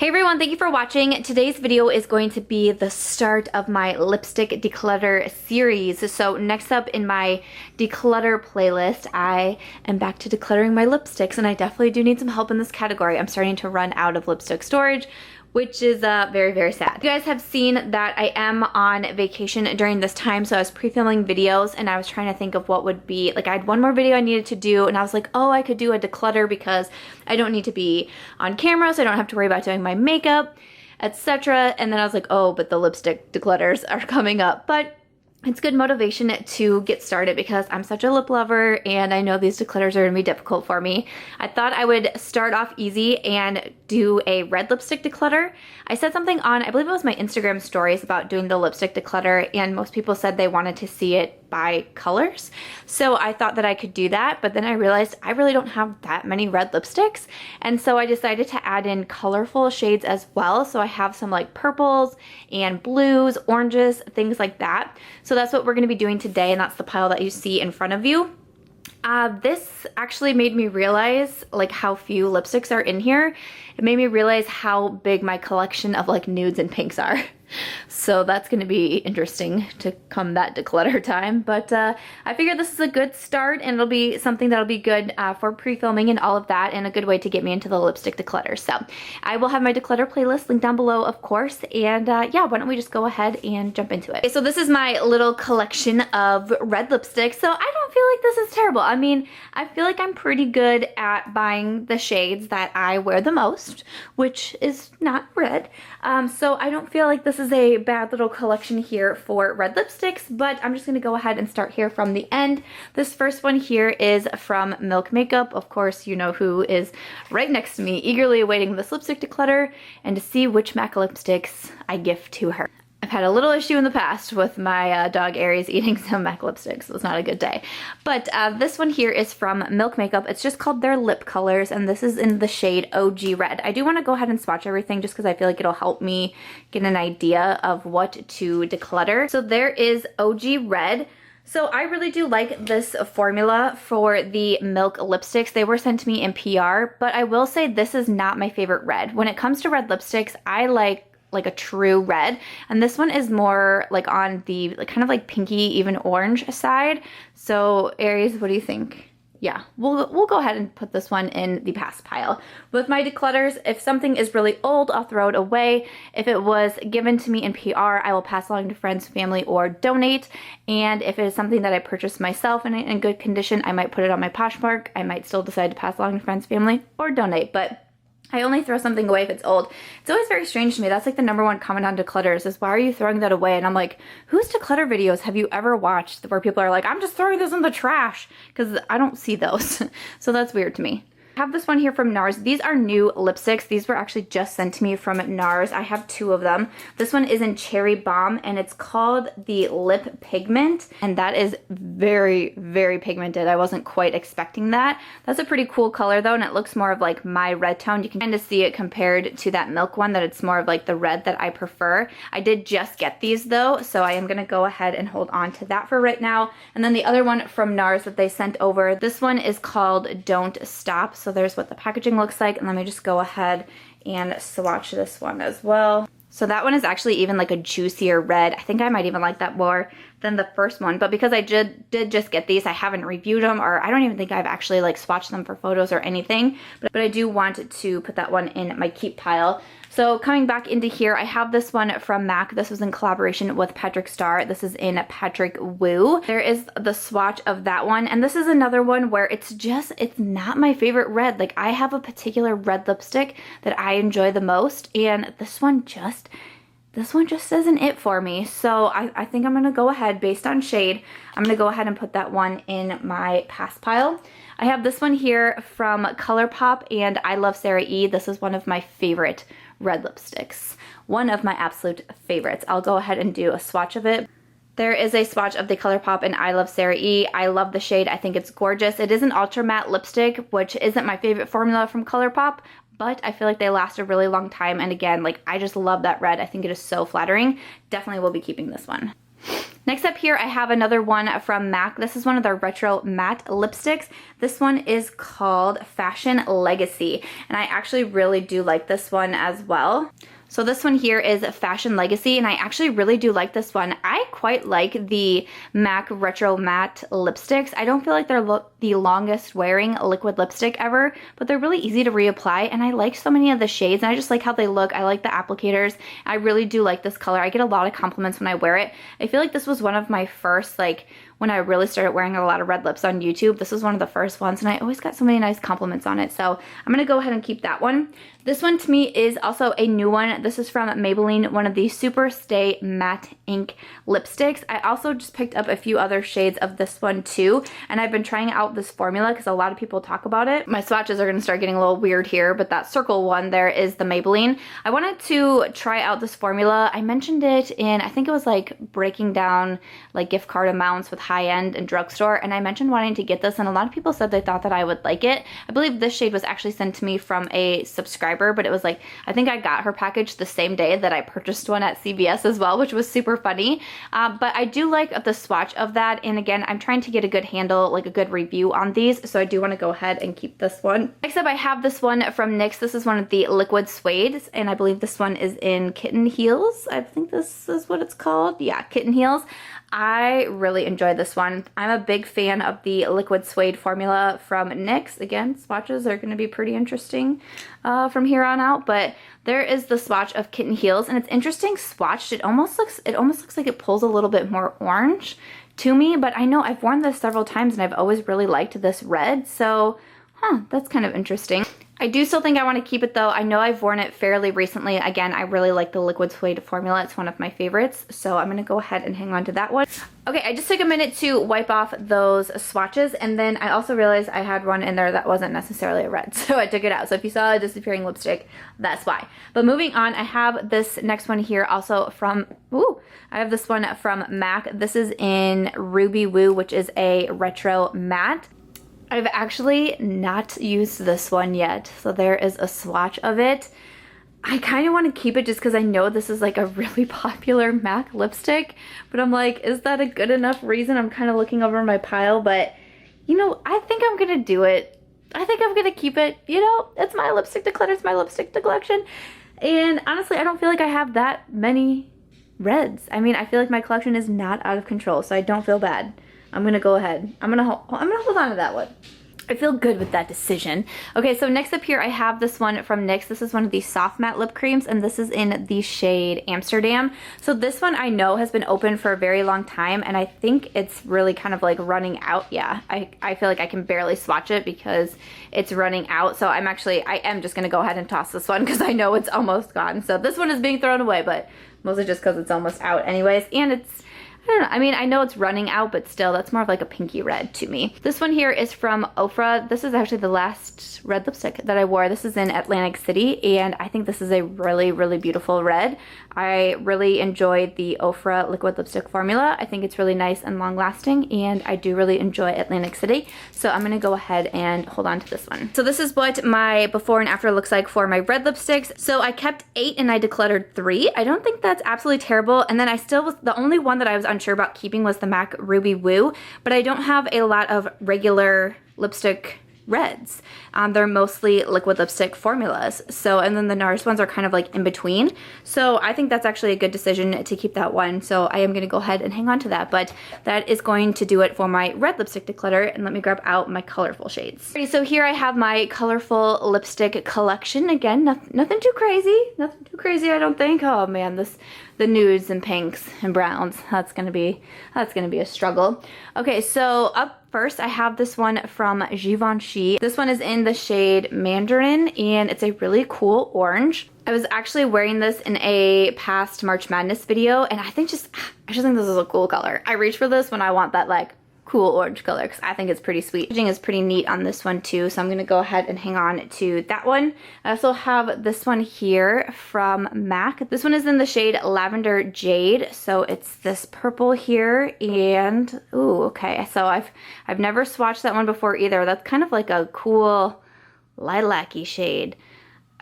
Hey everyone, thank you for watching. Today's video is going to be the start of my lipstick declutter series. So next up in my declutter playlist, I am back to decluttering my lipsticks, and I definitely do need some help in this category. I'm starting to run out of lipstick storage, which is very, very sad. You guys have seen that I am on vacation during this time, so I was pre-filming videos and I was trying to think of what would be, like I had one more video I needed to do and I was like, oh, I could do a declutter because I don't need to be on camera, so I don't have to worry about doing my makeup, etc. And then I was like, oh, but the lipstick declutters are coming up. But it's good motivation to get started because I'm such a lip lover and I know these declutters are gonna be difficult for me. I thought I would start off easy and do a red lipstick declutter. I said something on, I believe it was my Instagram stories about doing the lipstick declutter, and most people said they wanted to see it by colors. So I thought that I could do that, but then I realized I really don't have that many red lipsticks. And so I decided to add in colorful shades as well. So I have some like purples and blues, oranges, things like that. So that's what we're gonna be doing today, and that's the pile that you see in front of you. This actually made me realize like how few lipsticks are in here. It made me realize how big my collection of like nudes and pinks are. So that's going to be interesting to come that declutter time. But I figured this is a good start, and it'll be something that'll be good for pre-filming and all of that, and a good way to get me into the lipstick declutter. So I will have my declutter playlist linked down below, of course. And yeah, why don't we just go ahead and jump into it. Okay, so this is my little collection of red lipsticks. So I don't feel like this is terrible. I mean, I feel like I'm pretty good at buying the shades that I wear the most, which is not red. So I don't feel like this is a bad little collection here for red lipsticks, but I'm just going to go ahead and start here from the end. This first one here is from Milk Makeup. Of course, you know who is right next to me, eagerly awaiting this lipstick declutter and to see which MAC lipsticks I gift to her. I've had a little issue in the past with my dog Aries eating some MAC lipsticks. So it's not a good day. But this one here is from Milk Makeup. It's just called their Lip Colors, and this is in the shade OG Red. I do want to go ahead and swatch everything just because I feel like it'll help me get an idea of what to declutter. So there is OG Red. So I really do like this formula for the Milk lipsticks. They were sent to me in PR, but I will say this is not my favorite red. When it comes to red lipsticks, I like a true red, and this one is more like on the kind of like pinky, even orange side. So Aries, what do you think? Yeah, we'll go ahead and put this one in the pass pile. With my declutters, if something is really old, I'll throw it away. If it was given to me in PR, I will pass along to friends, family, or donate. And if it is something that I purchased myself in good condition, I might put it on my Poshmark. I might still decide to pass along to friends, family, or donate, but I only throw something away if it's old. It's always very strange to me. That's like the #1 comment on declutters is, why are you throwing that away? And I'm like, whose declutter videos have you ever watched where people are like, I'm just throwing this in the trash? Because I don't see those. So that's weird to me. I have this one here from Nars. These are new lipsticks. These were actually just sent to me from Nars. I have 2 of them. This one is in Cherry Bomb, and it's called the Lip Pigment, and that is very, very pigmented. I wasn't quite expecting that. That's a pretty cool color though, and it looks more of like my red tone. You can kind of see it compared to that Milk one, that it's more of like the red that I prefer. I did just get these though, so I am gonna go ahead and hold on to that for right now. And then the other one from Nars that they sent over, this one is called Don't Stop. So there's what the packaging looks like, and let me just go ahead and swatch this one as well. So that one is actually even like a juicier red. I think I might even like that more than the first one, but because I did just get these, I haven't reviewed them, or I don't even think I've actually like swatched them for photos or anything, but I do want to put that one in my keep pile. So coming back into here, I have this one from MAC. This was in collaboration with Patrick Star. This is in Patrick Woo. There is the swatch of that one, and this is another one where it's not my favorite red. Like, I have a particular red lipstick that I enjoy the most, and this one just isn't it for me. So I think I'm gonna go ahead, based on shade, I'm gonna go ahead and put that one in my pass pile. I have this one here from Colourpop and I Love Sarah E. This is one of my favorite red lipsticks. One of my absolute favorites. I'll go ahead and do a swatch of it. There is a swatch of the Colourpop and I Love Sarah E. I love the shade. I think it's gorgeous. It is an ultra matte lipstick, which isn't my favorite formula from Colourpop, but I feel like they last a really long time. And again, like, I just love that red. I think it is so flattering. Definitely will be keeping this one. Next up here, I have another one from MAC. This is one of their retro matte lipsticks. This one is called Fashion Legacy, and I actually really do like this one as well. So this one here is Fashion Legacy, and I actually really do like this one. I quite like the MAC Retro Matte lipsticks. I don't feel like they're the longest wearing liquid lipstick ever, but they're really easy to reapply, and I like so many of the shades, and I just like how they look. I like the applicators. I really do like this color. I get a lot of compliments when I wear it. I feel like this was one of my first, like, when I really started wearing a lot of red lips on YouTube. This was one of the first ones, and I always got so many nice compliments on it, so I'm gonna go ahead and keep that one. This one to me is also a new one. This is from Maybelline, one of the Super Stay Matte Ink lipsticks. I also just picked up a few other shades of this one too, and I've been trying out this formula because a lot of people talk about it. My swatches are gonna start getting a little weird here, but that circle one there is the Maybelline. I wanted to try out this formula. I mentioned it in, I think it was like breaking down like gift card amounts with high-end and drugstore, and I mentioned wanting to get this, and a lot of people said they thought that I would like it. I believe this shade was actually sent to me from a subscriber, but it was like, I think I got her package the same day that I purchased one at CVS as well, which was super funny. But I do like the swatch of that, and again, I'm trying to get a good handle, like a good review on these, so I do want to go ahead and keep this one. Next up, I have this one from NYX. This is one of the liquid suedes, and I believe this one is in Kitten Heels. I think this is what it's called. Yeah, Kitten Heels. I really enjoy this one. I'm a big fan of the liquid suede formula from NYX. Again, swatches are going to be pretty interesting from here on out, but there is the swatch of Kitten Heels, and it's interesting swatched. It almost looks like it pulls a little bit more orange to me, but I know I've worn this several times and I've always really liked this red, so that's kind of interesting. I do still think I want to keep it though. I know I've worn it fairly recently. Again, I really like the liquid suede formula. It's one of my favorites, so I'm going to go ahead and hang on to that one. Okay, I just took a minute to wipe off those swatches, and then I also realized I had one in there that wasn't necessarily a red, so I took it out. So if you saw a disappearing lipstick, that's why. But moving on, I have this next one here also from, I have this one from MAC. This is in Ruby Woo, which is a retro matte. I've actually not used this one yet, so there is a swatch of it. I kind of want to keep it just because I know this is like a really popular MAC lipstick, but I'm like, is that a good enough reason? I'm kind of looking over my pile, but you know, I think I'm gonna do it. I think I'm gonna keep it. You know, it's my lipstick declutter, it's my lipstick collection, and honestly, I don't feel like I have that many reds. I mean, I feel like my collection is not out of control, so I don't feel bad. I'm gonna go ahead. I'm gonna hold on to that one. I feel good with that decision. Okay, so next up here, I have this one from NYX. This is one of the soft matte lip creams, and this is in the shade Amsterdam. So this one I know has been open for a very long time, and I think it's really kind of like running out. Yeah, I feel like I can barely swatch it because it's running out. So I am just gonna go ahead and toss this one because I know it's almost gone. So this one is being thrown away, but mostly just because it's almost out anyways, and it's, I don't know, I mean, I know it's running out, but still, that's more of like a pinky red to me. This one here is from Ofra. This is actually the last red lipstick that I wore. This is in Atlantic City, and I think this is a really, really beautiful red. I really enjoyed the Ofra liquid lipstick formula. I think it's really nice and long-lasting, and I do really enjoy Atlantic City, so I'm gonna go ahead and hold on to this one. So this is what my before and after looks like for my red lipsticks. So I kept 8 and I decluttered 3. I don't think that's absolutely terrible, and then I still was, the only one that I was unsure about keeping was the MAC Ruby Woo, but I don't have a lot of regular lipstick reds. They're mostly liquid lipstick formulas. So, and then the Nars ones are kind of like in between. So I think that's actually a good decision to keep that one. So I am going to go ahead and hang on to that. But that is going to do it for my red lipstick declutter. And let me grab out my colorful shades. Alrighty, so here I have my colorful lipstick collection. Again, nothing too crazy. Nothing too crazy, I don't think. Oh man, the nudes and pinks and browns. That's gonna be a struggle. Okay, so up first I have this one from Givenchy. This one is in the shade Mandarin, and it's a really cool orange. I was actually wearing this in a past March Madness video, and I just think this is a cool color. I reach for this when I want that like cool orange color because I think it's pretty sweet. Packaging is pretty neat on this one too, so I'm gonna go ahead and hang on to that one. I also have this one here from MAC. This one is in the shade Lavender Jade, so it's this purple here, and ooh, okay, so I've never swatched that one before either. That's kind of like a cool lilac-y shade.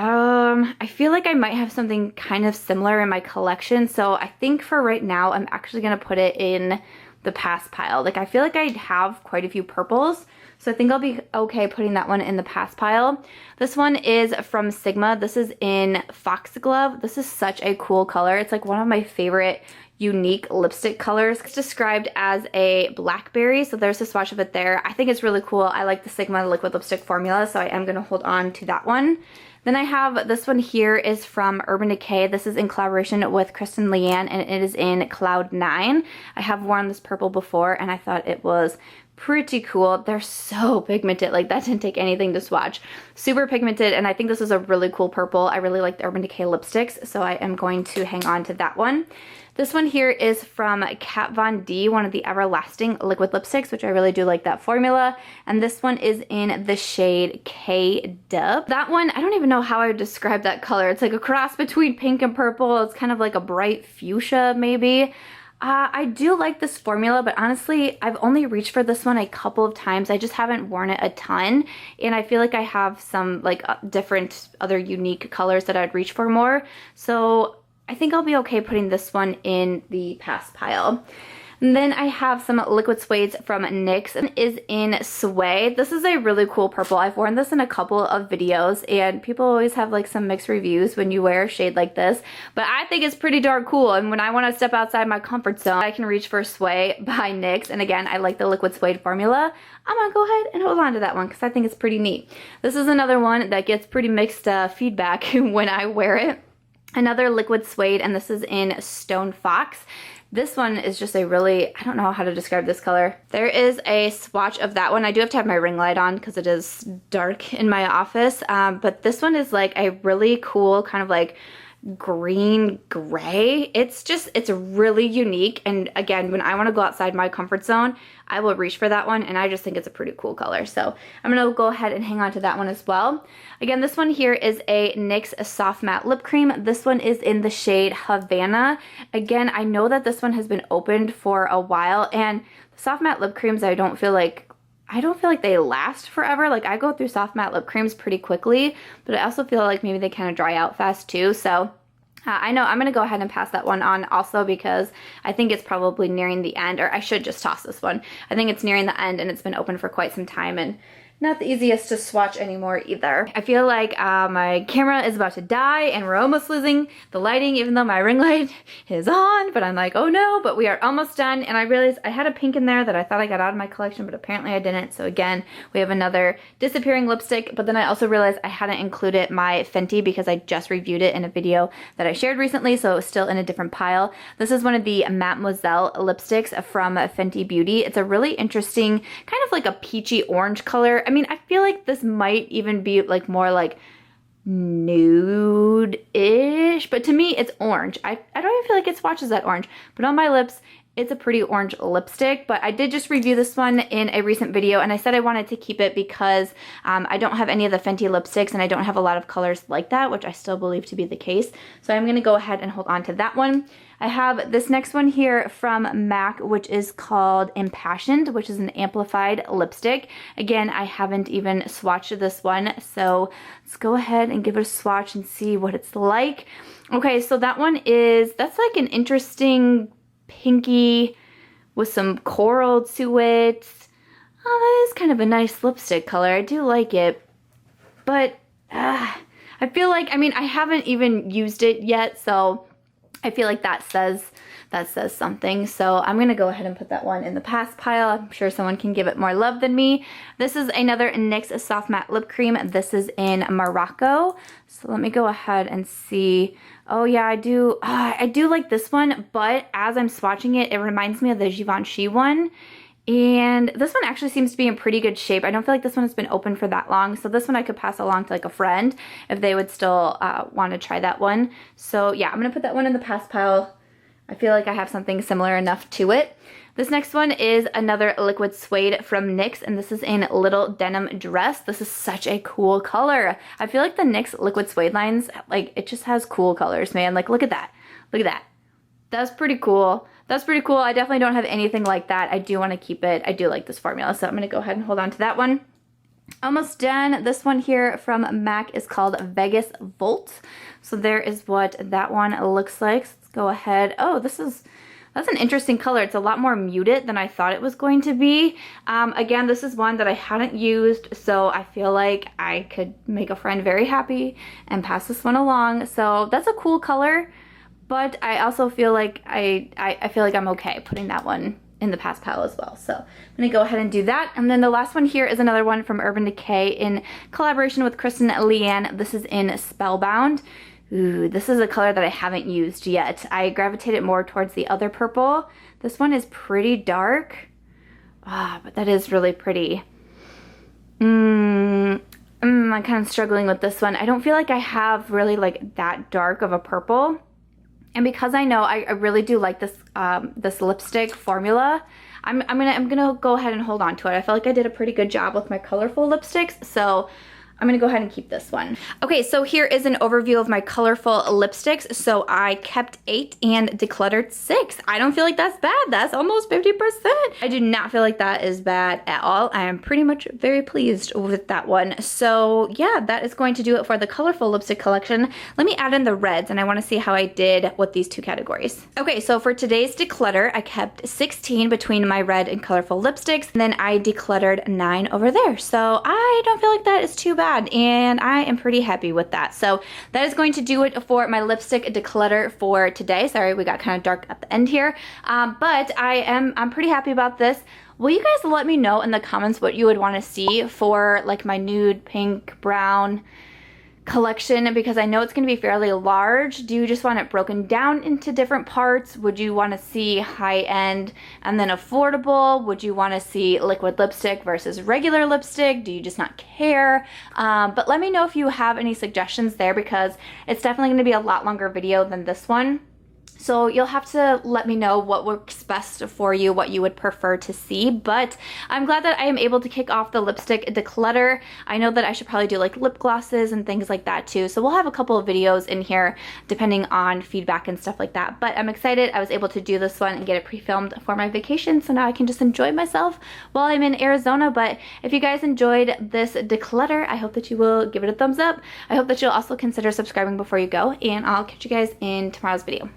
I feel like I might have something kind of similar in my collection, so I think for right now, I'm actually gonna put it in the pass pile. Like, I feel like I have quite a few purples, so I think I'll be okay putting that one in the pass pile. This one is from Sigma. This is in Foxglove. This is such a cool color. It's like one of my favorite unique lipstick colors. It's described as a blackberry, so there's a swatch of it there. I think it's really cool. I like the Sigma liquid lipstick formula, so I am gonna hold on to that one. Then I have this one here is from Urban Decay. This is in collaboration with Kristen Leanne, and it is in Cloud 9. I have worn this purple before, and I thought it was pretty cool. They're so pigmented. Like, that didn't take anything to swatch. Super pigmented, and I think this is a really cool purple. I really like the Urban Decay lipsticks, so I am going to hang on to that one. This one here is from Kat Von D, one of the Everlasting liquid lipsticks, which I really do like that formula. And this one is in the shade KDub. That one, I don't even know how I would describe that color. It's like a cross between pink and purple. It's kind of like a bright fuchsia, maybe. I do like this formula, but honestly, I've only reached for this one a couple of times. I just haven't worn it a ton, and I feel like I have some like different other unique colors that I'd reach for more. So I think I'll be okay putting this one in the pass pile. And then I have some liquid suedes from NYX, and is in Sway. This is a really cool purple. I've worn this in a couple of videos, and people always have like some mixed reviews when you wear a shade like this, but I think it's pretty darn cool. And when I want to step outside my comfort zone, I can reach for Sway by NYX. And again, I like the liquid suede formula. I'm gonna go ahead and hold on to that one because I think it's pretty neat. This is another one that gets pretty mixed feedback when I wear it. Another liquid suede, and this is in Stone Fox. This one is just a really, I don't know how to describe this color. There is a swatch of that one. I do have to have my ring light on because it is dark in my office, but this one is like a really cool kind of like green gray. It's really unique, and again, when I want to go outside my comfort zone, I will reach for that one, and I just think it's a pretty cool color. So I'm gonna go ahead and hang on to that one as well. Again, this one here is a NYX Soft Matte Lip Cream. This one is in the shade Havana. Again, I know that this one has been opened for a while, and soft matte lip creams, I don't feel like they last forever. Like, I go through soft matte lip creams pretty quickly, but I also feel like maybe they kind of dry out fast too. So I know I'm going to go ahead and pass that one on also because I think it's probably nearing the end, or I should just toss this one. I think it's nearing the end, and it's been open for quite some time, and not the easiest to swatch anymore either. I feel like my camera is about to die and we're almost losing the lighting, even though my ring light is on, but I'm like, oh no, but we are almost done. And I realized I had a pink in there that I thought I got out of my collection, but apparently I didn't. So again, we have another disappearing lipstick, but then I also realized I hadn't included my Fenty because I just reviewed it in a video that I shared recently, so it was still in a different pile. This is one of the Mademoiselle lipsticks from Fenty Beauty. It's a really interesting, kind of like a peachy orange color. I mean, I feel like this might even be like more like nude-ish, but to me it's orange. I don't even feel like it swatches that orange, but on my lips it's a pretty orange lipstick. But I did just review this one in a recent video, and I said I wanted to keep it because I don't have any of the Fenty lipsticks, and I don't have a lot of colors like that, which I still believe to be the case. So I'm gonna go ahead and hold on to that one. I have this next one here from MAC, which is called Impassioned, which is an amplified lipstick. Again, I haven't even swatched this one, so let's go ahead and give it a swatch and see what it's like. Okay, so that one that's like an interesting pinky with some coral to it. Oh, that is kind of a nice lipstick color. I do like it, but I feel like, I mean, I haven't even used it yet, so I feel like that says something. So I'm gonna go ahead and put that one in the pass pile. I'm sure someone can give it more love than me. This is another NYX Soft Matte Lip Cream. This is in Morocco. So let me go ahead and see. Oh yeah, I do like this one, but as I'm swatching it, it reminds me of the Givenchy one. And this one actually seems to be in pretty good shape. I don't feel like this one has been open for that long, so this one I could pass along to like a friend if they would still want to try that one. So yeah, I'm gonna put that one in the pass pile. I feel like I have something similar enough to it. This next one is another liquid suede from NYX, and this is in Little Denim Dress. This is such a cool color. I feel like the NYX liquid suede lines, like, it just has cool colors, man. Like, look at that. Look at that. That's pretty cool. That's pretty cool. I definitely don't have anything like that. I do want to keep it. I do like this formula, so I'm going to go ahead and hold on to that one. Almost done. This one here from MAC is called Vegas Volt. So there is what that one looks like. Let's go ahead. Oh, that's an interesting color. It's a lot more muted than I thought it was going to be. Again, this is one that I hadn't used, so I feel like I could make a friend very happy and pass this one along. So that's a cool color, but I also feel like I feel like I'm okay putting that one in the pass pile as well. So I'm gonna go ahead and do that. And then the last one here is another one from Urban Decay in collaboration with Kristen Leanne. This is in Spellbound. Ooh, this is a color that I haven't used yet. I gravitated more towards the other purple. This one is pretty dark. But that is really pretty. I'm kind of struggling with this one. I don't feel like I have really like that dark of a purple. And because I know I really do like this this lipstick formula, I'm gonna go ahead and hold on to it. I feel like I did a pretty good job with my colorful lipsticks, so I'm gonna go ahead and keep this one. Okay, so here is an overview of my colorful lipsticks. So I kept 8 and decluttered 6. I don't feel like that's bad. That's almost 50%. I do not feel like that is bad at all. I am pretty much very pleased with that one. So yeah, that is going to do it for the colorful lipstick collection. Let me add in the reds, and I wanna see how I did with these two categories. Okay, so for today's declutter, I kept 16 between my red and colorful lipsticks, and then I decluttered 9 over there. So I don't feel like that is too bad, and I am pretty happy with that. So that is going to do it for my lipstick declutter for today. Sorry, we got kind of dark at the end here, but I'm pretty happy about this. Will you guys let me know in the comments what you would want to see for like my nude, pink, brown collection, because I know it's going to be fairly large. Do you just want it broken down into different parts? Would you want to see high-end and then affordable? Would you want to see liquid lipstick versus regular lipstick? Do you just not care? But let me know if you have any suggestions there, because it's definitely going to be a lot longer video than this one. So you'll have to let me know what works best for you, what you would prefer to see. But I'm glad that I am able to kick off the lipstick declutter. I know that I should probably do like lip glosses and things like that too. So we'll have a couple of videos in here depending on feedback and stuff like that. But I'm excited I was able to do this one and get it pre-filmed for my vacation. So now I can just enjoy myself while I'm in Arizona. But if you guys enjoyed this declutter, I hope that you will give it a thumbs up. I hope that you'll also consider subscribing before you go. And I'll catch you guys in tomorrow's video.